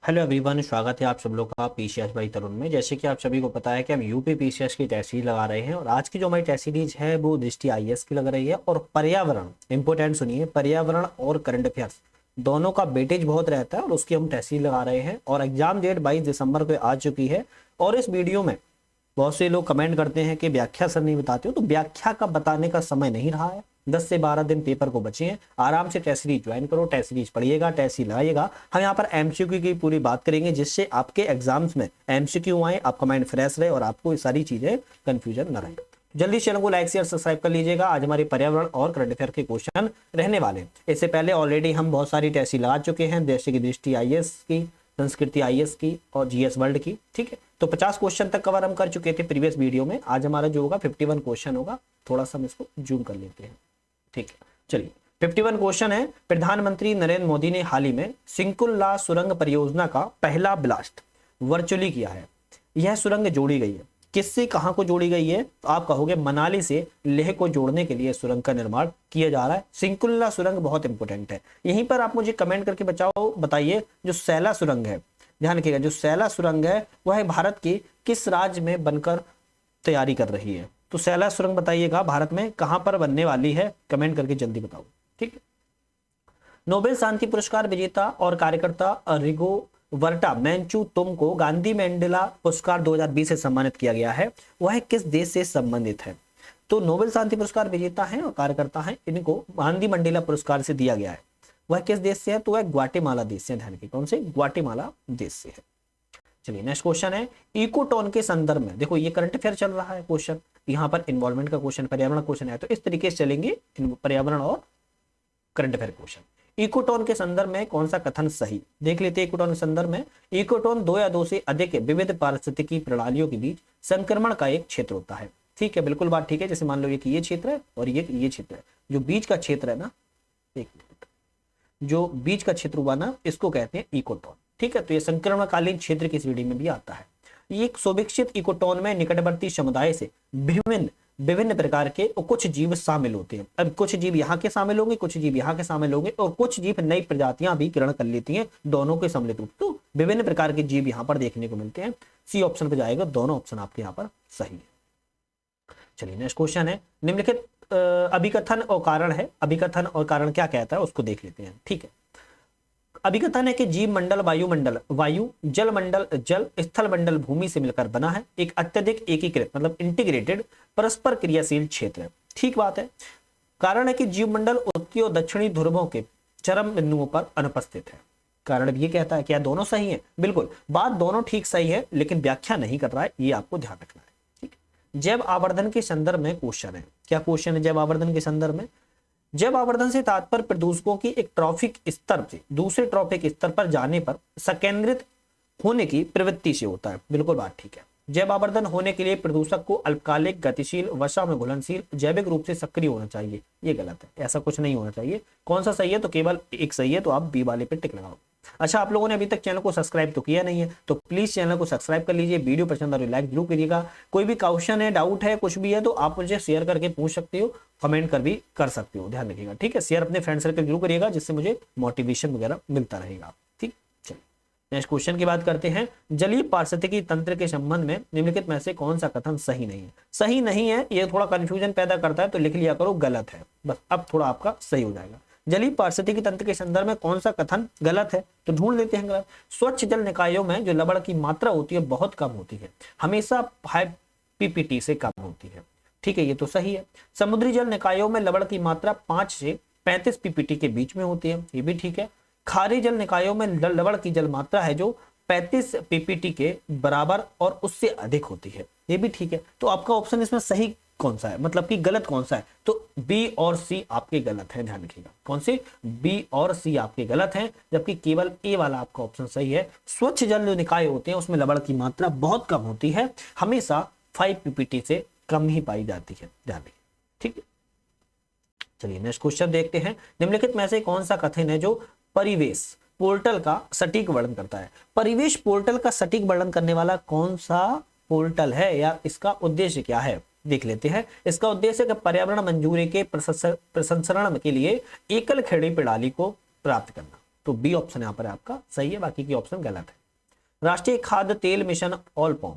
Hello everyone, स्वागत है आप सब लोग का पीसीएस बाई तरुण में। जैसे कि आप सभी को पता है कि हम यूपी पीसीएस की टेस्ट सीरीज लगा रहे हैं और आज की जो हमारी टेस्ट सीरीज है वो दृष्टि आईएएस की लग रही है। और पर्यावरण इंपोर्टेंट सुनिए, पर्यावरण और करंट अफेयर्स दोनों का वेटेज बहुत रहता है और उसकी हम टेस्ट सीरीज लगा रहे हैं। और एग्जाम डेट 22 दिसंबर को आ चुकी है। और इस वीडियो में बहुत से लोग कमेंट करते हैं कि व्याख्या सर नहीं बताते हो, तो व्याख्या का बताने का समय नहीं रहा है। 10 से 12 दिन पेपर को बचे हैं। आराम से टेस्ट सीरीज ज्वाइन करो, टेस्ट सीरीज पढ़िएगा, टेस्ट सीरीज लगाइएगा। हम यहाँ पर एमसीक्यू की पूरी बात करेंगे जिससे आपके एग्जाम्स में एमसीक्यू आए, आपका माइंड फ्रेश रहे और आपको ये सारी चीजें कंफ्यूजन न रहे। जल्दी चैनल को लाइक शेयर सब्सक्राइब कर लीजिएगा। आज हमारे पर्यावरण और करंट अफेयर के क्वेश्चन रहने वाले हैं। इससे पहले ऑलरेडी हम बहुत सारी टेस्ट सीरीज लगा चुके हैं, जैसे कि दृष्टि आईएएस की, संस्कृति आईएएस की और जीएस वर्ल्ड की। ठीक है, तो 50 क्वेश्चन तक कवर हम कर चुके थे प्रीवियस वीडियो में। आज हमारा जो होगा 51 क्वेश्चन होगा। थोड़ा सा हम इसको जूम कर लेते हैं। ठीक है, चलिए 51 क्वेश्चन है। प्रधानमंत्री नरेंद्र मोदी ने हाल ही में सिंकुल्ला सुरंग परियोजना का पहला ब्लास्ट वर्चुअली किया है। यह सुरंग जोड़ी गई है, किससे कहां को जोड़ी गई है? तो आप कहोगे मनाली से लेह को जोड़ने के लिए सुरंग का निर्माण किया जा रहा है। सिंकुल्ला सुरंग बहुत इंपॉर्टेंट है। यहीं पर आप मुझे कमेंट करके बताइए, जो सैला सुरंग है, ध्यान रखिएगा, जो सैला सुरंग है वह भारत के किस राज्य में बनकर तैयारी कर रही है? तो सैला सुरंग बताइएगा भारत में कहां पर बनने वाली है, कमेंट करके जल्दी बताओ। ठीक है, नोबेल शांति पुरस्कार विजेता और कार्यकर्ता रिगोबर्टा मेंचू को गांधी मंडेला पुरस्कार 2020 से सम्मानित किया गया है। वह किस देश से संबंधित है? तो नोबेल शांति पुरस्कार विजेता हैं और कार्यकर्ता हैं, इनको गांधी मंडेला पुरस्कार से दिया गया है। वह किस देश से है? तो वह ग्वाटेमाला देश से। ध्यान रखिए, कौन से? ग्वाटेमाला देश से है। चलिए नेक्स्ट क्वेश्चन है, इकोटोन के संदर्भ में। देखो ये करंट अफेयर चल रहा है क्वेश्चन, यहाँ पर इन्वॉल्वमेंट का क्वेश्चन, पर्यावरण क्वेश्चन है, तो इस तरीके से चलेंगे पर्यावरण और करंट अफेयर क्वेश्चन। इकोटोन के संदर्भ में कौन सा कथन सही? देख लेते हैं। इकोटोन के संदर्भ में, इकोटोन 2 या 2 से अधिक विविध पारिस्थितिकी प्रणालियों के बीच संक्रमण का एक क्षेत्र होता है। ठीक है, बिल्कुल बात ठीक है। जैसे मान लो कि ये क्षेत्र है और ये क्षेत्र है, जो बीच का क्षेत्र है ना, एक मिनट, जो बीच का क्षेत्र हुआ ना, इसको कहते हैं इकोटोन। ठीक है, तो ये संक्रमणकालीन क्षेत्र की श्रेणी में भी आता है। ये एक सुविकसित इकोटोन में निकटवर्ती समुदाय से विभिन्न प्रकार के कुछ जीव शामिल होते हैं। अब कुछ जीव यहाँ के शामिल होंगे, कुछ जीव यहाँ के शामिल होंगे और कुछ जीव नई प्रजातियां भी ग्रहण कर लेती हैं, दोनों के सम्मिलित रूप। तो विभिन्न प्रकार के जीव यहाँ पर देखने को मिलते हैं। सी ऑप्शन पर जाएगा, दोनों ऑप्शन आपके यहाँ पर सही है। चलिए नेक्स्ट क्वेश्चन है, निम्नलिखित अभिकथन और कारण है। अभिकथन और कारण क्या कहता है उसको देख लेते हैं। ठीक है, अभिकथन है कि जीव मंडल वायुमंडल वायु, जल मंडल जल, स्थल मंडल भूमि से मिलकर बना है। एक अत्यधिक एकीकृत मतलब इंटीग्रेटेड परस्पर क्रियाशील क्षेत्र है। ठीक बात है। कारण है कि जीव मंडल उत्तरी और दक्षिणी ध्रुवों के चरम बिंदुओं पर अनुपस्थित है। कारण ये कहता है, क्या दोनों सही है? बिल्कुल, बात दोनों ठीक सही है, लेकिन व्याख्या नहीं कर रहा है, ये आपको ध्यान रखना है। ठीक, जैव आवर्धन के संदर्भ में क्वेश्चन है। क्या क्वेश्चन है जैव आवर्धन के संदर्भ में? जैव आवर्धन से तात्पर्य प्रदूषकों की एक ट्रॉफिक स्तर से दूसरे ट्रॉफिक स्तर पर जाने पर संकेंद्रित होने की प्रवृत्ति से होता है। बिल्कुल बात ठीक है। जैव आवर्धन होने के लिए प्रदूषक को अल्पकालिक, गतिशील, वसा में घुलनशील, जैविक रूप से सक्रिय होना चाहिए। ये गलत है, ऐसा कुछ नहीं होना चाहिए। कौन सा सही है? तो केवल एक सही है, तो आप बी वाले पे टिक लगाओ। अच्छा, आप लोगों ने अभी तक चैनल को सब्सक्राइब तो किया नहीं है, तो प्लीज चैनल को सब्सक्राइब कर लीजिए। वीडियो पसंद आ रही लाइक जरूर करिएगा। कोई भी क्वेश्चन है, डाउट है, कुछ भी है, तो आप मुझे शेयर करके पूछ सकते हो, कमेंट कर भी कर सकते हो। ध्यान रखिएगा। ठीक है, शेयर अपने फ्रेंड सर्कल जरूर करिएगा, जिससे मुझे मोटिवेशन वगैरह मिलता रहेगा। ठीक, चलिए नेक्स्ट क्वेश्चन की बात करते हैं। जलीय पारिस्थितिकी तंत्र के संबंध में निम्नलिखित में से कौन सा कथन सही नहीं है? सही नहीं है, ये थोड़ा कंफ्यूजन पैदा करता है, तो लिख लिया करो गलत है, बस अब थोड़ा आपका सही हो जाएगा। जलीय पारिस्थितिकी तंत्र के संदर्भ में कौन सा कथन गलत है? तो ढूंढ लेते हैं गलत। स्वच्छ जल निकायों में जो लवण की मात्रा होती है बहुत कम होती है, हमेशा 5 पीपीटी से कम होती है। ठीक है, ये तो सही है। समुद्री जल निकायों में लवण की मात्रा 5 से 35 पीपीटी के बीच में होती है, ये भी ठीक है। खारी जल निकायों में लवण की जल मात्रा है जो 35 पीपीटी के बराबर और उससे अधिक होती है, ये भी ठीक है। तो आपका ऑप्शन इसमें सही कौन सा है, मतलब कि गलत कौन सा है? तो बी और सी आपके गलत है। ध्यान रखिएगा, कौन से? बी और सी आपके गलत हैं, जबकि केवल ए वाला आपका ऑप्शन सही है। स्वच्छ जल जो निकाय होते हैं उसमें लवण की मात्रा बहुत कम होती है, हमेशा 5 पीपीटी से कम ही पाई जाती है। ध्यान रखिए। ठीक है, चलिए नेक्स्ट क्वेश्चन देखते हैं। निम्नलिखित में से कौन सा कथन है जो परिवेश पोर्टल का सटीक वर्णन करता है? परिवेश पोर्टल का सटीक वर्णन करने वाला कौन सा पोर्टल है, या इसका उद्देश्य क्या है? देख लेते हैं। इसका उद्देश्य है कि पर्यावरण मंजूरी के प्रसंस्करण के लिए एकल खेड़ी प्रणाली को प्राप्त करना। तो बी ऑप्शन यहाँ पर आपका सही है, बाकी की ऑप्शन गलत है। राष्ट्रीय खाद्य तेल मिशन ऑलपॉम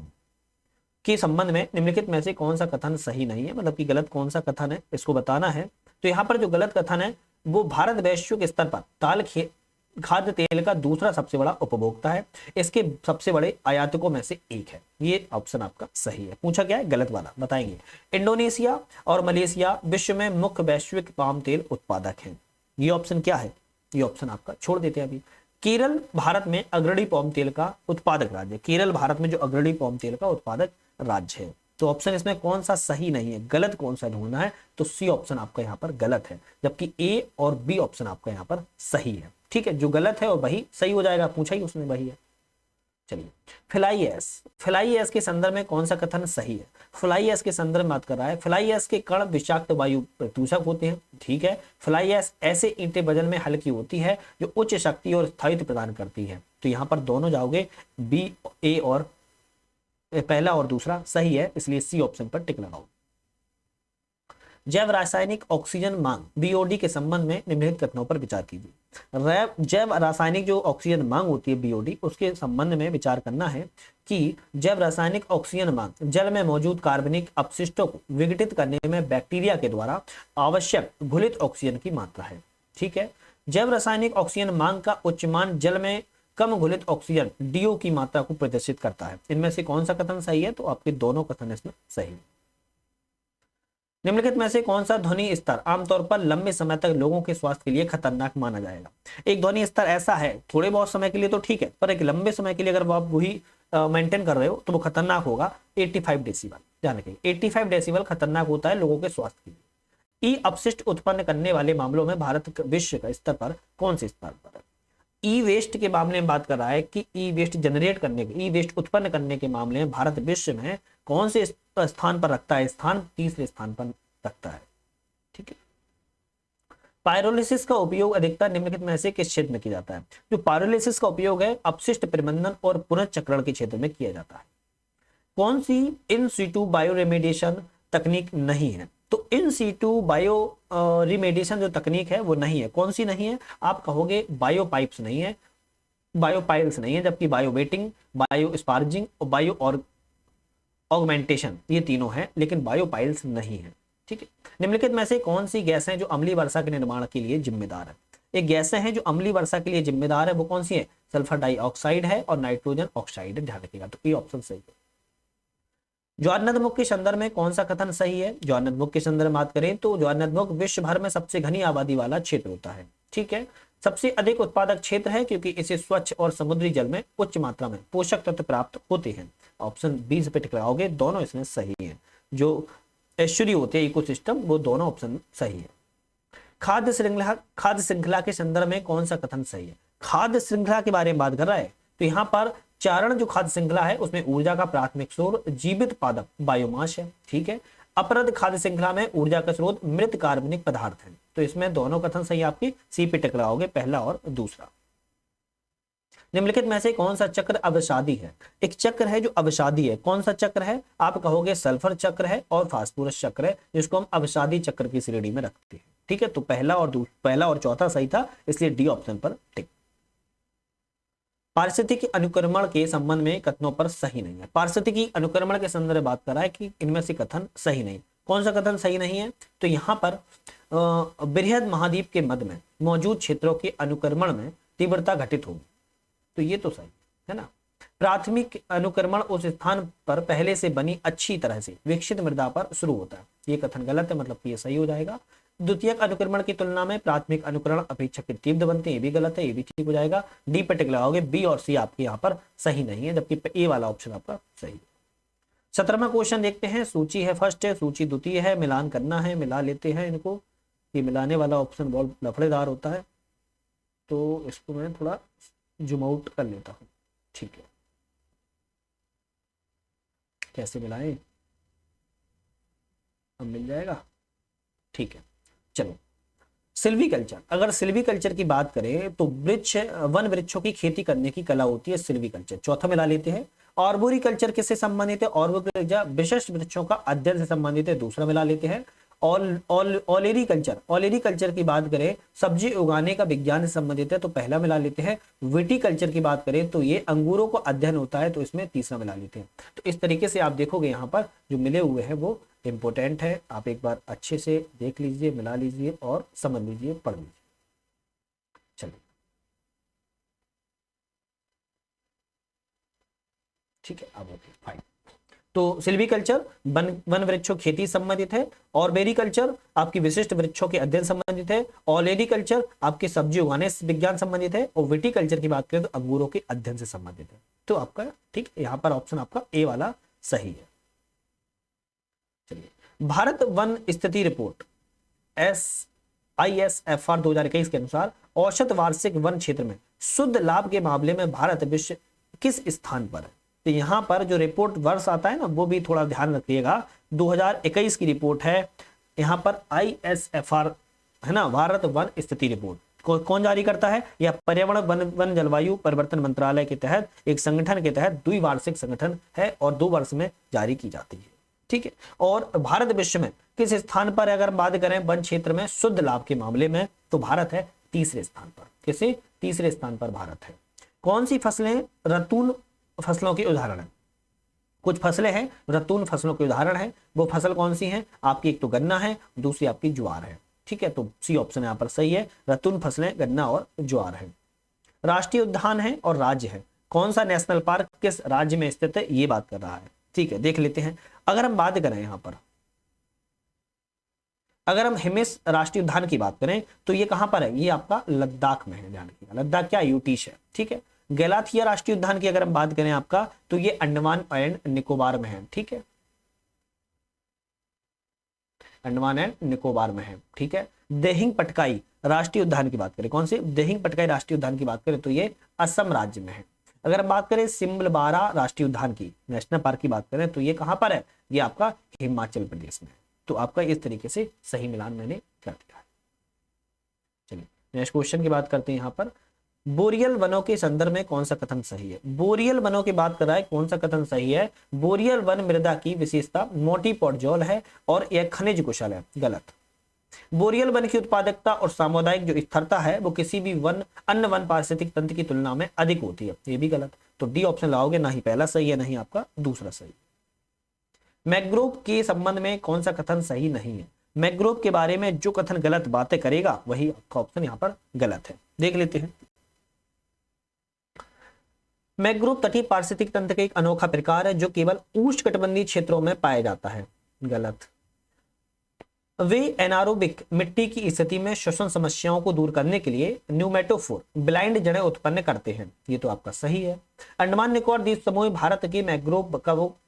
के संबंध में निम्नलिखित में से कौन सा कथन सही नहीं है, मतलब कि गलत कौन सा कथन है, इसको बताना है। तो यहाँ पर जो गलत कथन है वो भारत वैश्विक स्तर पर खाद्य तेल का दूसरा सबसे बड़ा उपभोक्ता है, इसके सबसे बड़े आयातकों में से एक है। ये ऑप्शन आपका सही है। पूछा क्या है, गलत वाला बताएंगे। इंडोनेशिया और मलेशिया विश्व में मुख्य वैश्विक पाम तेल उत्पादक हैं। ये ऑप्शन क्या है, ये ऑप्शन आपका छोड़ देते हैं अभी। केरल भारत में अग्रणी पाम तेल का उत्पादक राज्य, केरल भारत में जो अग्रणी पाम तेल का उत्पादक राज्य है। तो ऑप्शन इसमें कौन सा सही नहीं है, गलत कौन सा ढूंढना है, तो सी ऑप्शन आपका यहाँ पर गलत है, जबकि ए और बी ऑप्शन आपका यहाँ पर सही है। ठीक है, जो गलत है और वही सही हो जाएगा, पूछा ही उसने वही है। चलिए, फ्लाई ऐश के संदर्भ में कौन सा कथन सही है। फ्लाई ऐश के संदर्भ में बात कर रहा है, फ्लाई ऐश के कण विषाक्त वायु प्रदूषक होते हैं। ठीक है, फ्लाई ऐश ऐसे ईंटें वजन में हल्की होती है जो उच्च शक्ति और स्थायित्व प्रदान करती है। तो यहाँ पर दोनों जाओगे, बी ए और पहला और दूसरा सही है, इसलिए सी ऑप्शन पर टिक लगाओ। जैव रासायनिक ऑक्सीजन मांग बीओडी के संबंध में निम्नलिखित कथनों पर विचार कीजिए। जैव रासायनिक जो ऑक्सीजन मांग होती है बीओडी, उसके संबंध में विचार करना है कि जैव रासायनिक ऑक्सीजन मांग जल में मौजूद कार्बनिक अपशिष्टों को विघटित करने में बैक्टीरिया के द्वारा आवश्यक घुलित ऑक्सीजन की मात्रा है। ठीक है, जैव रासायनिक ऑक्सीजन मांग का उच्च मान जल में कम घुलित ऑक्सीजन डीओ की मात्रा को प्रदर्शित करता है। इनमें से कौन सा कथन सही है, तो आपके दोनों कथन इसमें सही। निम्नलिखित में से कौन सा ध्वनि स्तर आमतौर पर लंबे समय तक लोगों के स्वास्थ्य के लिए खतरनाक माना जाएगा। एक ध्वनि स्तर ऐसा है, थोड़े बहुत समय के लिए तो ठीक है, पर एक लंबे समय के लिए अगर आप वही मेंटेन कर रहे हो तो वो खतरनाक होगा। 85 डेसिबल, ध्यान रखिए 85 डेसिबल खतरनाक होता है लोगों के स्वास्थ्य के लिए। ई अपशिष्ट उत्पन्न करने वाले मामलों में भारत विश्व का स्तर पर कौन से स्थान पर है। ई वेस्ट के मामले में बात कर रहा है कि ई वेस्ट जनरेट करने के, ई वेस्ट उत्पन्न करने के मामले में भारत विश्व में कौन से स्थान पर रखता है, स्थान तीसरे स्थान पर रखता है। ठीक है, पायरोलिसिस का उपयोग अधिकतर निम्नलिखित में से किस क्षेत्र में किया जाता है। जो पायरोलिसिस का उपयोग है अपशिष्ट प्रबंधन और पुनर्चक्रण के क्षेत्र में किया जाता है। कौन सी इन सीटू बायो रेमेडिएशन तकनीक नहीं है, तो इन सीटू बायो रिमेडिएशन जो तकनीक है वो नहीं है। कौन सी नहीं है, आप कहोगे बायो पाइप्स नहीं है, बायो पाइल्स नहीं है, जबकि बायो वेटिंग, बायो स्पार्जिंग और बायो ऑगमेंटेशन ये तीनों हैं, लेकिन बायो पाइल्स नहीं है। ठीक है, निम्नलिखित में से कौन सी गैसें जो अम्लीय वर्षा के निर्माण के लिए जिम्मेदार है। एक गैसें हैं जो अम्लीय वर्षा के लिए जिम्मेदार है, वो कौन सी है, सल्फर डाइऑक्साइड है और नाइट्रोजन ऑक्साइड है, ध्यान रखिएगा। तो ये ऑप्शन सही है। ज्वारनदमुख के संदर्भ में कौन सा कथन सही है। ज्वारनदमुख के संदर्भ में बात करें तो ज्वारनदमुख विश्व भर में सबसे घनी आबादी वाला क्षेत्र होता है। ठीक है, सबसे अधिक उत्पादक क्षेत्र है क्योंकि इसे स्वच्छ और समुद्री जल में उच्च मात्रा में पोषक तत्व प्राप्त होते हैं। ऑप्शन बी पे टिक लगाओगे, दोनों इसमें सही है। जो एस्चुरी होते हैं इकोसिस्टम, वो दोनों ऑप्शन सही है। खाद्य श्रृंखला के संदर्भ में कौन सा कथन सही है। खाद्य श्रृंखला के बारे में बात कर रहा है, तो यहाँ पर चारण जो खाद्य श्रृंखला है उसमें ऊर्जा का प्राथमिक स्रोत जीवित पादप बायोमास है। ठीक है, अपरद खाद्य श्रृंखला में ऊर्जा का स्रोत मृत कार्बनिक पदार्थ है। तो इसमें दोनों कथन सही आपकी सी पे टिक लगाओगे, पहला और दूसरा। निम्नलिखित में से कौन सा चक्र अवसादी है। एक चक्र है जो अवसादी है, कौन सा चक्र है, आप कहोगे सल्फर चक्र है और फास्फोरस चक्र है, जिसको हम अवसादी चक्र की श्रेणी में रखते हैं। ठीक है, तो पहला और चौथा सही था, इसलिए डी ऑप्शन पर टिक। पारिस्थितिकी अनुक्रमण के संबंध में कथनों पर सही नहीं है। पारिस्थितिकी अनुक्रमण के संदर्भ में बात कर रहा है कि इनमें से कथन सही नहीं। कौन सा कथन सही नहीं है, तो यहाँ पर बृहद महाद्वीप के मध्य में मौजूद क्षेत्रों के अनुक्रमण में तीव्रता घटित होगी, तो ये तो सही है ना। प्राथमिक अनुक्रमण उस स्थान पर पहले से बनी अच्छी तरह से विकसित मृदा पर शुरू होता है, ये कथन गलत है, मतलब ये सही हो जाएगा। द्वितीयक अनुक्रमण की तुलना में प्राथमिक अनुक्रमण अपेक्षाकृत तीव्र बनते हैं, ये भी गलत है, ये भी ठीक हो जाएगा। डी पे टिक लगाओगे, बी और सी आपके यहाँ पर सही नहीं है, जबकि ए वाला ऑप्शन आपका सही है। 17वां क्वेश्चन देखते हैं। सूची है फर्स्ट है, सूची द्वितीय है, मिलान करना है, मिला लेते हैं इनको। ये मिलाने वाला ऑप्शन बहुत लफड़ेदार होता है, तो इसको मैं थोड़ा जूम आउट कर लेता हूँ। ठीक है, कैसे मिलाएं, अब मिल जाएगा। ठीक है, चलो सिल्वीकल्चर। अगर सिल्वीकल्चर की बात करें तो वन वृक्षों की खेती करने की कला होती है सिल्वीकल्चर। चौथा मिला लेते हैं। आर्बोरिकल्चर किससे संबंधित है, आर्बोरिकल्चर विशिष्ट वृक्षों का अध्ययन से संबंधित है, दूसरा मिला लेते हैं। ऑलेरिकल्चर की बात करें, सब्जी उगाने का विज्ञान से संबंधित है, तो पहला मिला लेते हैं। विटिकल्चर की बात करें तो ये अंगूरों को अध्ययन होता है, तो इसमें तीसरा मिला लेते हैं। तो इस तरीके से आप देखोगे यहाँ पर जो मिले हुए हैं वो इंपोर्टेंट है, आप एक बार अच्छे से देख लीजिए, मिला लीजिए और समझ लीजिए, पढ़ लीजिए। चलिए ठीक है, अब ओके फाइन। तो सिल्वीकल्चर वन वृक्षों खेती संबंधित है, और बेरीकल्चर आपकी विशिष्ट वृक्षों के अध्ययन संबंधित है, और लेडीकल्चर आपके सब्जी उगाने से विज्ञान संबंधित है, और विटिकल्चर की बात करें तो अंगूरों के अध्ययन से संबंधित है। तो आपका ठीक यहाँ पर ऑप्शन आपका ए वाला सही है। चलिए, भारत वन स्थिति रिपोर्ट ISFR 2021 के अनुसार औसत वार्षिक वन क्षेत्र में शुद्ध लाभ के मामले में भारत विश्व किस स्थान पर है? तो यहाँ पर जो रिपोर्ट वर्ष आता है ना, वो भी थोड़ा ध्यान रखिएगा। 2021 की रिपोर्ट है, यहाँ पर ISFR है ना, भारत वन स्थिति रिपोर्ट कौन जारी करता है? यह पर्यावरण वन जलवायु परिवर्तन मंत्रालय के तहत एक संगठन के तहत द्विवार्षिक संगठन है और 2 वर्ष में जारी की जाती है। ठीक है, और भारत विश्व में किस स्थान पर अगर बात करें वन क्षेत्र में शुद्ध लाभ के मामले में, तो भारत है तीसरे स्थान पर। किसे? तीसरे स्थान पर भारत है। कौन सी फसलें रतून फसलों के उदाहरण है? कुछ फसलें हैं रतून फसलों के उदाहरण है, वो फसल कौन सी हैं? आपकी एक तो गन्ना है, दूसरी आपकी ज्वार है। ठीक है, तो सी ऑप्शन यहाँ पर सही है, रतून फसलें गन्ना और ज्वार है। राष्ट्रीय उद्यान है और राज्य है, कौन सा नेशनल पार्क किस राज्य में स्थित है, ये बात कर रहा है। ठीक है, देख लेते हैं। अगर हम बात करें यहाँ पर, अगर हम हिमेश राष्ट्रीय उद्यान की बात करें तो ये कहां पर है? ये आपका लद्दाख में है, ध्यान रखिएगा। लद्दाख क्या? यूटी है। ठीक है, गैलाथिया राष्ट्रीय उद्यान की अगर हम बात करें आपका, तो ये अंडमान एंड निकोबार में है। ठीक है, अंडमान एंड निकोबार में है। ठीक है, देहिंग पटकाई राष्ट्रीय उद्यान की बात करें, कौन से? देहिंग पटकाई राष्ट्रीय उद्यान की बात करें तो ये असम राज्य में है। अगर हम बात करें सिमलबारा राष्ट्रीय उद्यान की, नेशनल पार्क की बात करें, तो ये कहां पर है? ये आपका हिमाचल प्रदेश में है। तो आपका इस तरीके से सही मिलान मैंने कर दिया है। चलिए नेक्स्ट क्वेश्चन की बात करते हैं। यहाँ पर बोरियल वनों के संदर्भ में कौन सा कथन सही है? बोरियल वनों की बात कर रहा है, कौन सा कथन सही है? बोरियल वन मृदा की विशेषता मोटी पॉडजोल है और यह खनिज कुशल है। गलत। बोरियल वन की उत्पादकता और सामुदायिक जो स्थिरता है वो किसी भी अन्य वन पारिस्थितिक तंत्र की तुलना में अधिक होती है। ये भी गलत। तो डी ऑप्शन लगाओगे, ना ही पहला सही है ना ही आपका दूसरा सही। मैंग्रोव के संबंध में कौन सा कथन सही नहीं है? मैंग्रोव के बारे में जो कथन गलत बातें करेगा वही आपका ऑप्शन यहाँ पर गलत है। देख लेते हैं। मैंग्रोव तटीय पारिस्थितिक तंत्र का एक अनोखा प्रकार है जो केवल उष्णकटिबंधीय क्षेत्रों में पाया जाता है। गलत। वे एनारोबिक मिट्टी की स्थिति में श्वसन समस्याओं को दूर करने के लिए न्यूमेटोफोर ब्लाइंड जड़ें उत्पन्न करते हैं। ये तो आपका सही है। अंडमान निकोबार द्वीप समूह भारत के मैंग्रोव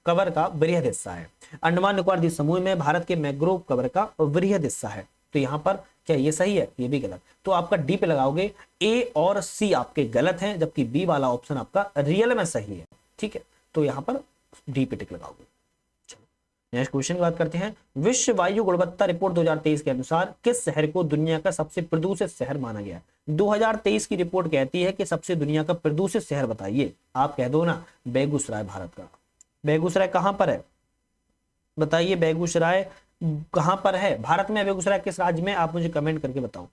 कवर का वृहद हिस्सा है। अंडमान निकोबार द्वीप समूह में भारत के मैंग्रोव कवर का वृहद हिस्सा है। तो यहाँ पर क्या ये सही है? ये भी गलत। तो आपका डी पे लगाओगे। ए और सी आपके गलत हैं, जबकि बी वाला ऑप्शन आपका रियल में सही है। ठीक है, तो यहाँ पर डी पे टिक लगाओगे। नेक्स्ट क्वेश्चन की बात करते हैं। विश्व वायु गुणवत्ता रिपोर्ट 2023 के अनुसार किस शहर को दुनिया का सबसे प्रदूषित शहर माना गया है? 2023 की रिपोर्ट कहती है कि सबसे दुनिया का प्रदूषित शहर बताइए। आप कह दो ना बेगूसराय भारत का। बेगूसराय कहां पर है बताइए? बेगूसराय कहां पर है भारत में? बेगूसराय किस राज्य में? आप मुझे कमेंट करके बताओ,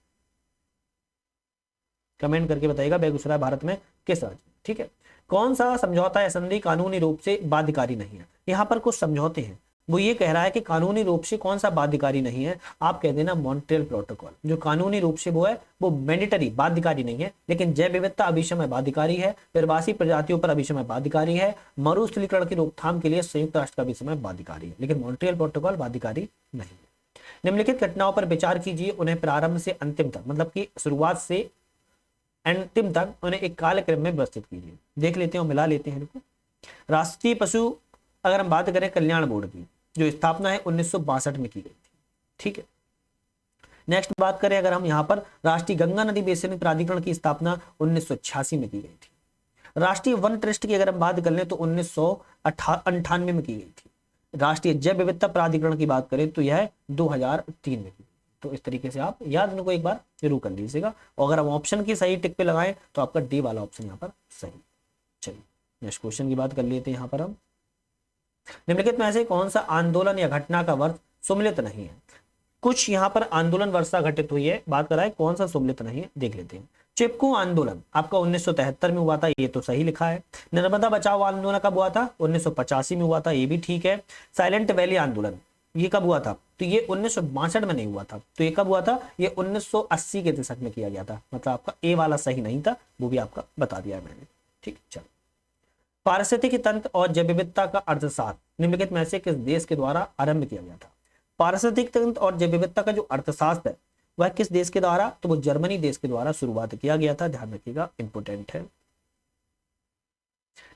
कमेंट करके बताइएगा बेगूसराय भारत में किस राज्य में। ठीक है, कौन सा समझौता या संधि कानूनी रूप से बाध्यकारी नहीं है? यहाँ पर कुछ समझौते हैं, वो ये कह रहा है कि कानूनी रूप से कौन सा बाध्यकारी नहीं है। आप कह देना मॉन्ट्रियल प्रोटोकॉल, जो कानूनी रूप से वो है वो मैंडेटरी बाध्यकारी नहीं है, लेकिन जैव विविधता अभिसमय बाध्यकारी है, प्रवासी प्रजातियों पर अभिसमय बाध्यकारी है, मरुस्थलीकरण की रोकथाम के लिए संयुक्त राष्ट्र का अभिसमय बाध्यकारी है, लेकिन मॉन्ट्रियल प्रोटोकॉल बाध्यकारी नहीं है। निम्नलिखित घटनाओं पर विचार कीजिए, उन्हें प्रारंभ से अंतिम तक, मतलब की शुरुआत से अंतिम तक उन्हें एक कालक्रम में व्यवस्थित कीजिए। देख लेते हैं और मिला लेते हैं इनको। राष्ट्रीय पशु अगर हम बात करें कल्याण बोर्ड की, जो स्थापना है 1962 में की गई थी। ठीक है, नेक्स्ट बात करें अगर हम यहाँ पर राष्ट्रीय गंगा नदी बेसिन प्राधिकरण की स्थापना 1986 में की गई थी। राष्ट्रीय वन ट्रस्ट की अगर हम बात कर लें तो 1998 में की गई थी। राष्ट्रीय जैव विविधता प्राधिकरण की बात करें तो यह 2003 में की। तो इस तरीके से आप याद इनको एक बार जरूर कर लीजिएगा, और अगर हम ऑप्शन की सही टिक पे लगाएं तो आपका डी वाला ऑप्शन यहाँ पर सही। चलिए नेक्स्ट क्वेश्चन की बात कर लेते हैं। यहाँ पर हम निम्नलिखित में से कौन सा आंदोलन या घटना का वर्ष सुमिलित नहीं है? कुछ यहाँ पर आंदोलन वर्षा घटित हुई है, बात कर रहा है कौन सा सुमलित नहीं है, देख लेते हैं। चिपको आंदोलन आपका 1973 में हुआ था, ये तो सही लिखा है। नर्मदा बचाओ आंदोलन कब हुआ था? 1985 में हुआ था, ये भी ठीक है। साइलेंट वैली आंदोलन ये कब हुआ था? तो ये 1962 में नहीं हुआ था, तो ये कब हुआ था? ये 1980 के दशक में किया गया था। मतलब आपका ए वाला सही नहीं था, वो भी आपका बता दिया है मैंने। ठीक, चलो। पारिस्थितिकी तंत्र और जैव विविधता का अर्थशास्त्र निम्नलिखित में से किस देश के द्वारा आरंभ किया गया था? पारिस्थितिक तंत्र और जैव विविधता का जो अर्थशास्त्र है वह किस देश के द्वारा? तो वो जर्मनी देश के द्वारा शुरुआत किया गया था, ध्यान रखिएगा, इंपोर्टेंट है।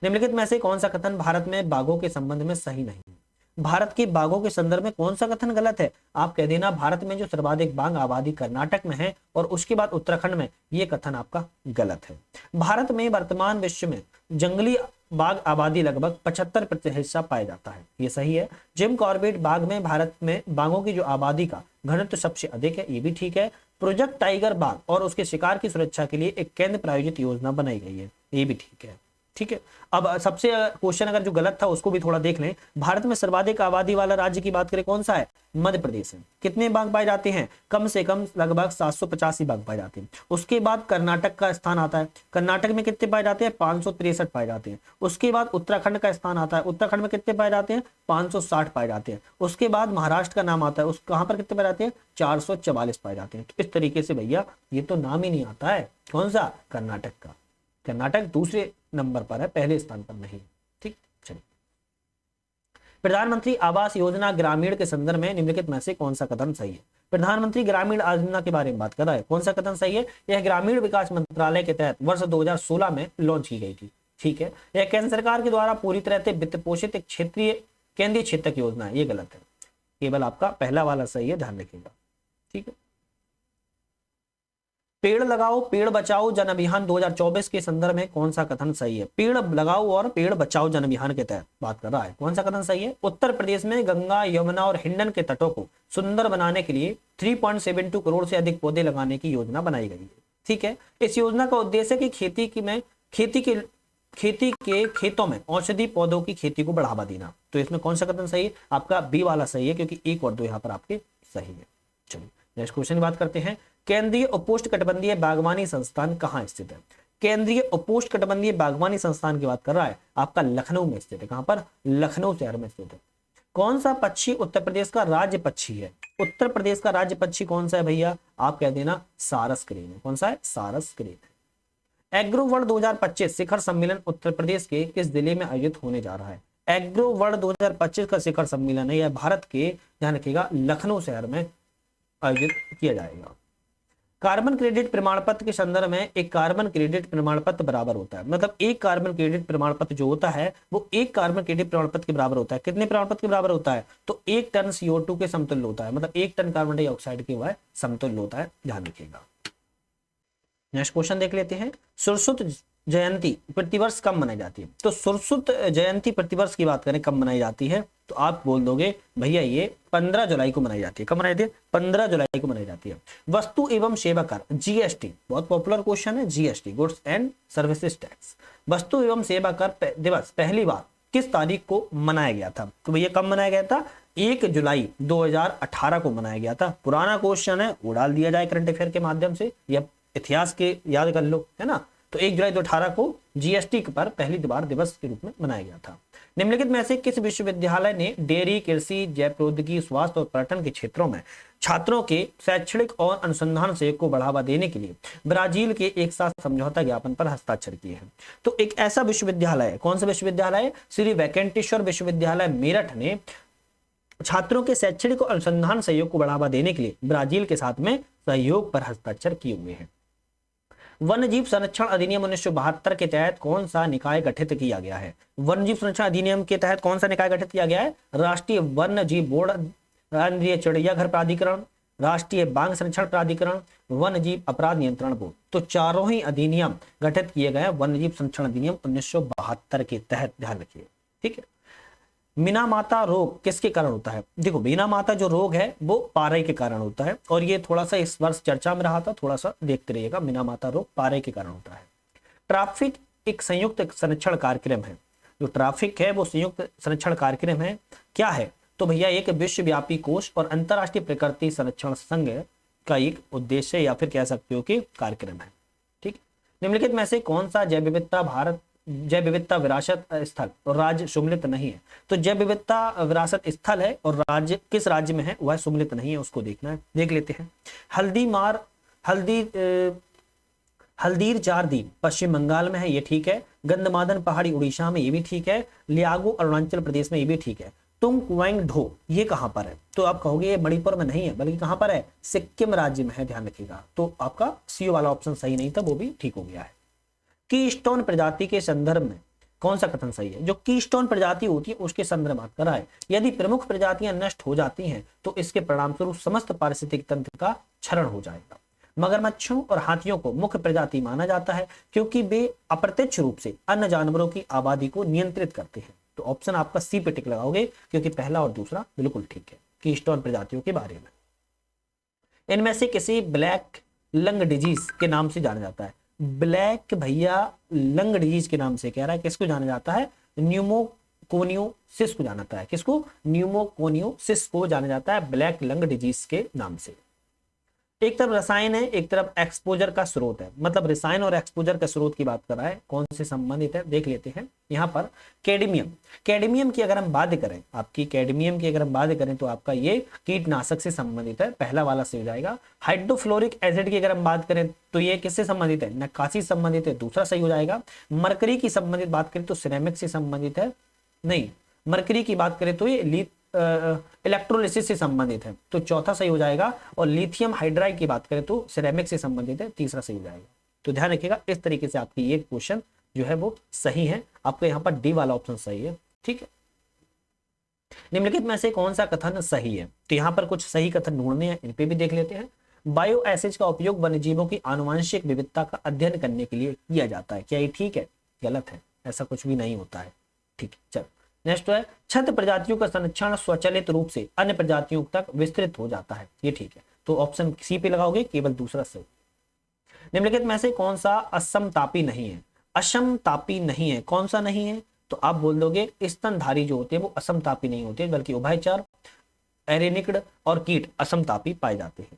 निम्नलिखित में से कौन सा कथन भारत में बाघों के संबंध में सही नहीं है? भारत के बाघों के संदर्भ में कौन सा कथन गलत है? आप कह देना भारत में जो सर्वाधिक बाघ आबादी कर्नाटक में है और उसके बाद उत्तराखंड में, ये कथन आपका गलत है। भारत में वर्तमान विश्व में जंगली बाघ आबादी लगभग 75% हिस्सा पाया जाता है, ये सही है। जिम कॉर्बेट बाघ में भारत में बाघों की जो आबादी का घनत्व सबसे अधिक है, ये भी ठीक है। प्रोजेक्ट टाइगर बाघ और उसके शिकार की सुरक्षा के लिए एक केंद्र प्रायोजित योजना बनाई गई है, ये भी ठीक है। ठीक है, अब सबसे क्वेश्चन अगर जो गलत था उसको भी थोड़ा देख लें। भारत में सर्वाधिक आबादी वाला राज्य की बात करें कौन सा है? मध्य प्रदेश है। कितने बाघ पाए जाते हैं? कम से कम लगभग 785 बाघ पाए जाते हैं। उसके बाद कर्नाटक का स्थान आता है, कर्नाटक में कितने पाए जाते हैं? 563 पाए जाते हैं। उसके बाद उत्तराखंड का स्थान आता है, उत्तराखंड में कितने पाए जाते हैं? 560 पाए जाते हैं। उसके बाद महाराष्ट्र का नाम आता है, उस कहां पर कितने पाए जाते हैं? 444 पाए जाते हैं। तो इस तरीके से भैया ये तो नाम ही नहीं आता है, कौन सा? कर्नाटक का। कर्नाटक दूसरे नंबर पर है, पहले स्थान पर नहीं। ठीक, चलिए। प्रधानमंत्री आवास योजना ग्रामीण के संदर्भ में निम्नलिखित में से कौन सा कथन सही है? प्रधानमंत्री ग्रामीण आवास योजना के बारे में बात कर रहा है, कौन सा कथन सही है? यह ग्रामीण विकास मंत्रालय के तहत वर्ष 2016 में लॉन्च की गई थी। ठीक है, यह केंद्र सरकार के द्वारा पूरी तरह से वित्त पोषित एक क्षेत्रीय केंद्रीय क्षेत्रक योजना है, ये गलत है। केवल आपका पहला वाला सही है, ध्यान रखिएगा। ठीक है, पेड़ लगाओ पेड़ बचाओ जन अभियान 2024 के संदर्भ में कौन सा कथन सही है? पेड़ लगाओ और पेड़ बचाओ जन अभियान के तहत बात कर रहा है, कौन सा कथन सही है? उत्तर प्रदेश में गंगा, यमुना और हिंडन के तटों को सुंदर बनाने के लिए 3.72 करोड़ से अधिक पौधे लगाने की योजना बनाई गई है। ठीक है, इस योजना का उद्देश्य है कि खेती के खेतों में औषधि पौधों की खेती को बढ़ावा देना। तो इसमें कौन सा कथन सही है? आपका बी वाला सही है, क्योंकि 1 और 2 यहाँ पर आपके सही है। चलिए नेक्स्ट क्वेश्चन की बात करते हैं। केंद्रीय उपोष्णकटिबंधीय बागवानी संस्थान कहाँ स्थित है? केंद्रीय उपोष्णकटिबंधीय बागवानी संस्थान की बात कर रहा है, आपका लखनऊ में स्थित है। कहां पर? लखनऊ शहर में स्थित है। कौन सा पक्षी उत्तर प्रदेश का राज्य पक्षी है? उत्तर प्रदेश का राज्य पक्षी कौन सा है भैया? आप कह देना सारस क्रेन है। कौन सा है? सारस क्रेन है। एग्रो वर्ल्ड 2025 शिखर सम्मेलन उत्तर प्रदेश के किस जिले में आयोजित होने जा रहा है? एग्रो वर्ल्ड 2025 का शिखर सम्मेलन है, यह भारत के, ध्यान रखिएगा, लखनऊ शहर में आयोजित किया जाएगा। कार्बन क्रेडिट प्रमाण पत्र के संदर्भ में एक कार्बन क्रेडिट प्रमाण पत्र बराबर होता है, मतलब एक कार्बन क्रेडिट प्रमाण पत्र जो होता है वो एक कार्बन क्रेडिट प्रमाण पत्र के बराबर होता है। कितने प्रमाण पत्र के बराबर होता है? तो 1 टन CO2 के समतुल्य होता है, मतलब 1 टन कार्बन डाइऑक्साइड के वह समतुल्य होता है, ध्यान रखिएगा। नेक्स्ट क्वेश्चन देख लेते हैं। सुरसुत जयंती प्रतिवर्ष कब मनाई जाती है? तो सुरसुत जयंती प्रतिवर्ष की बात करें कब मनाई जाती है, तो आप बोल दोगे भैया ये 15 जुलाई को मनाई जाती है। कब मनाई जाती है? 15 जुलाई को मनाई जाती है। वस्तु एवं सेवा कर GST, बहुत पॉपुलर क्वेश्चन है, GST goods and services tax. वस्तु एवं सेवा कर दिवस पहली बार किस तारीख को मनाया गया था? तो भैया कब मनाया गया था? 1 जुलाई 2018 को मनाया गया था। पुराना क्वेश्चन है, वो डाल दिया जाए करंट अफेयर के माध्यम से, या इतिहास के याद कर लो, है ना। तो 1 जुलाई 2018 को GST पर पहली बार दिवस के रूप में मनाया गया था। निम्नलिखित में से किस विश्वविद्यालय ने डेयरी, कृषि, जैव प्रौद्योगिकी, स्वास्थ्य और पर्यटन के क्षेत्रों में छात्रों के शैक्षणिक और अनुसंधान सहयोग को बढ़ावा देने के लिए ब्राजील के एक साथ समझौता ज्ञापन पर हस्ताक्षर किए हैं? तो एक ऐसा विश्वविद्यालय है, कौन सा विश्वविद्यालय? श्री वेंकटेश्वर विश्वविद्यालय मेरठ ने छात्रों के शैक्षणिक और अनुसंधान सहयोग को बढ़ावा देने के लिए ब्राजील के साथ में सहयोग पर हस्ताक्षर किए हुए हैं। वन्यजीव संरक्षण अधिनियम 1972 के तहत कौन सा निकाय गठित किया गया है? वन्यजीव संरक्षण अधिनियम के तहत कौन सा निकाय गठित किया गया है? राष्ट्रीय वन्यजीव बोर्ड, राष्ट्रीय चिड़ियाघर प्राधिकरण, राष्ट्रीय बाघ संरक्षण प्राधिकरण, वन्यजीव अपराध नियंत्रण बोर्ड। तो चारों ही अधिनियम गठित किए गए वन्यजीव संरक्षण अधिनियम 1972 के तहत, ध्यान रखिए। ठीक है, मीना माता रोग किसके कारण होता है? देखो मीना माता जो रोग है वो पारे के कारण होता है, और ये थोड़ा सा इस वर्ष चर्चा में रहा था, थोड़ा सा देखते रहिएगा। मीना माता रोग पारे के कारण होता है। ट्रैफिक एक संयुक्त संरक्षण कार्यक्रम है, जो ट्रैफिक है वो संयुक्त संरक्षण कार्यक्रम है, क्या है? तो भैया एक विश्वव्यापी कोष और अंतरराष्ट्रीय प्रकृति संरक्षण संघ का एक उद्देश्य या फिर कह सकते हो कि कार्यक्रम है। ठीक, निम्नलिखित में से कौन सा जैव विविधता विरासत स्थल और राज्य सम्मिलित नहीं है? तो जैव विविधता विरासत स्थल है और राज्य किस राज्य में है वह सम्मिलित नहीं है, उसको देखना है। देख लेते हैं। हल्दीर चार द्वीप पश्चिम बंगाल में है, ये ठीक है। गंधमादन पहाड़ी उड़ीसा में, ये भी ठीक है। लियागो अरुणाचल प्रदेश में, ये भी ठीक है। तुंगवांग ढो ये कहां पर है? तो आप कहोगे ये मणिपुर में नहीं है, बल्कि कहां पर है? सिक्किम राज्य में है, ध्यान रखिएगा। तो आपका सी वाला ऑप्शन सही नहीं था, वो भी ठीक हो गया है। कीस्टोन प्रजाति के संदर्भ में कौन सा कथन सही है? जो कीस्टोन प्रजाति होती है उसके संदर्भ बात कर रहा है। यदि प्रमुख प्रजातियां नष्ट हो जाती हैं तो इसके परिणामस्वरूप समस्त पारिस्थितिक तंत्र का क्षरण हो जाएगा। मगरमच्छों और हाथियों को मुख्य प्रजाति माना जाता है क्योंकि वे अप्रत्यक्ष रूप से अन्य जानवरों की आबादी को नियंत्रित करते हैं। तो ऑप्शन आपका सी पे टिक लगाओगे, क्योंकि पहला और दूसरा बिल्कुल ठीक है कीस्टोन प्रजातियों के बारे में। इनमें से किसी ब्लैक लंग डिजीज के नाम से जाना जाता है? ब्लैक भैया लंग डिजीज के नाम से कह रहा है, किसको जाना जाता है? न्यूमोकोनियोसिस को जाना जाता है। किसको? न्यूमोकोनियोसिस को जाना जाता है ब्लैक लंग डिजीज के नाम से। एक तरफ रसायन है, एक तरफ एक्सपोजर का स्रोत है, मतलब रसायन और एक्सपोजर का स्रोत की बात कर रहा है, कौन से संबंधित है देख लेते हैं। यहाँ पर कैडमियम की अगर हम बात करें, आपकी कैडमियम की अगर हम बात करें तो आपका ये कीटनाशक से संबंधित है, पहला वाला से हो जाएगा। हाइड्रोफ्लोरिक एसिड की अगर हम बात करें तो ये किससे संबंधित है? नक्काशी से संबंधित है, दूसरा सही हो जाएगा। मरकरी की संबंधित बात करें तो सिरेमिक से संबंधित है, नहीं मरकरी की बात करें तो ये इलेक्ट्रोलिसिस से संबंधित है, तो चौथा सही हो जाएगा। और लिथियम हाइड्राइड की बात करें तो सिरेमिक से संबंधित है, तीसरा सही हो जाएगा। तो ध्यान रखिएगा, इस तरीके से आपकी ये क्वेश्चन जो है वो सही है। आपका यहाँ पर डी वाला ऑप्शन सही है। ठीक है, निम्नलिखित में से कौन सा कथन सही है? तो यहाँ पर कुछ सही कथन ढूंढने हैं, इन पे भी देख लेते हैं। बायो एसिड का उपयोग वन्यजीवों की आनुवंशिक विविधता का अध्ययन करने के लिए किया जाता है, क्या ये ठीक है? गलत है, ऐसा कुछ भी नहीं होता है। ठीक है, चलो नेक्स्ट है छद्म प्रजातियों का संरक्षण स्वचालित रूप से अन्य प्रजातियों तक विस्तृत हो जाता है, ये ठीक है। तो ऑप्शन सी पे लगाओगे, केवल दूसरा सही। निम्नलिखित में से कौन सा असमतापी नहीं है? असमतापी नहीं है, कौन सा नहीं है? तो आप बोल दोगे स्तनधारी जो होते हैं वो असमतापी नहीं होते, बल्कि उभयचर, एरेनिक्ड और कीट असमतापी पाए जाते हैं।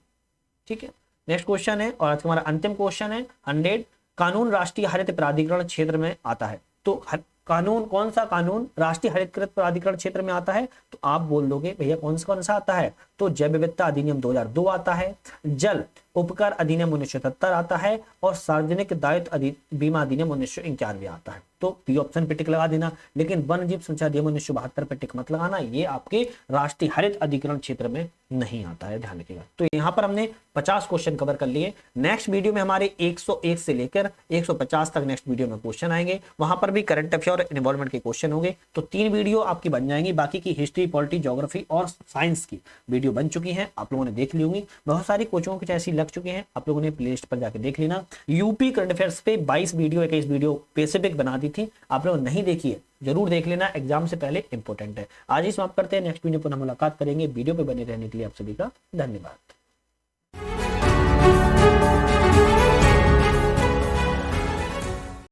ठीक है, नेक्स्ट क्वेश्चन है और आज हमारा अंतिम क्वेश्चन है 100। कानून राष्ट्रीय हरित प्राधिकरण क्षेत्र में आता है, तो कानून कौन सा कानून राष्ट्रीय हरितकृत प्राधिकरण क्षेत्र में आता है? तो आप बोल दोगे भैया कौन सा आता है? तो जैव विविधता अधिनियम 2002 आता है, जल उपकर अधिनियम 1977 आता है और सार्वजनिक दायित्व बीमा अधिनियम 1991 आता है। तो बी ऑप्शन पे टिक लगा देना, लेकिन वन जीव संरक्षण अधिनियम 1972 पे टिक मत लगाना, ये आपके राष्ट्रीय हरित अधिकरण क्षेत्र में नहीं आता है, ध्यान रखिएगा। तो यहाँ पर हमने 50 क्वेश्चन कवर कर लिए। नेक्स्ट वीडियो में हमारे 101 से लेकर 150 तक नेक्स्ट वीडियो में क्वेश्चन आएंगे, वहां पर भी करंट अफेयर और इन्वॉल्वमेंट के क्वेश्चन होंगे। तो 3 वीडियो आपकी बन जाएंगी, बाकी की हिस्ट्री, पॉलिटी, ज्योग्राफी और साइंस की वीडियो बन चुकी हैं, आप लोगों ने देख ली होंगी। बहुत सारी कोचिंगों की ऐसी लग चुके हैं, आप लोगों ने प्लेलिस्ट पर जाकर देख लेना। यूपी करंट अफेयर्स पे 22 वीडियो 21 वीडियो स्पेसिफिक बना दी थी, आप लोग नहीं देखी है जरूर देख लेना, एग्जाम से पहले इंपॉर्टेंट है। आज ही समाप्त करते हैं, नेक्स्ट वीडियो पर हम मुलाकात करेंगे। वीडियो पे बने रहने के लिए आप सभी का धन्यवाद।